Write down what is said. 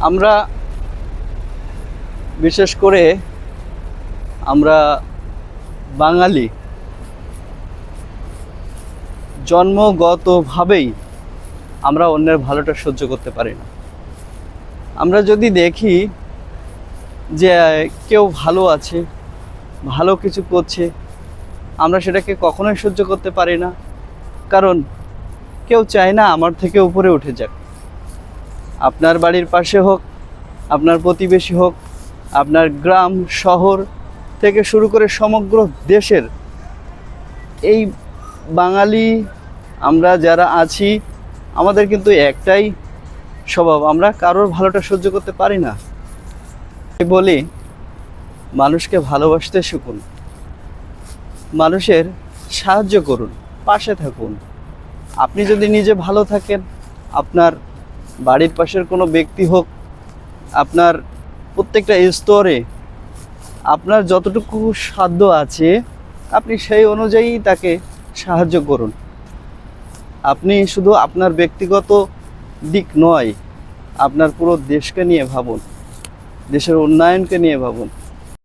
আমরা বিশেষ করে আমরা বাঙালি জন্মগতভাবেই আমরা অন্যের ভালোটা সহ্য করতে পারি না। আমরা যদি দেখি যে কেউ ভালো আছে, ভালো কিছু করছে, আমরা সেটাকে কখনোই সহ্য করতে পারি না। কারণ কেউ চায় না আমার থেকে উপরে উঠে যাক। আপনার বাড়ির পাশে হোক, আপনার প্রতিবেশী হোক, আপনার গ্রাম শহর থেকে শুরু করে সমগ্র দেশের এই বাঙালি আমরা যারা আছি, আমাদের কিন্তু একটাই স্বভাব, আমরা কারোর ভালোটা সহ্য করতে পারি না। বলি, মানুষকে ভালোবাসতে শিখুন, মানুষের সাহায্য করুন, পাশে থাকুন। আপনি যদি নিজে ভালো থাকেন, আপনার বাড়ির পাশের কোনো ব্যক্তি হোক, আপনার প্রত্যেকটা স্তরে আপনার যতটুকু সাধ্য আছে আপনি সেই অনুযায়ী তাকে সাহায্য করুন। আপনি শুধু আপনার ব্যক্তিগত দিক নয়, আপনার পুরো দেশকে নিয়ে ভাবুন, দেশের উন্নয়নকে নিয়ে ভাবুন।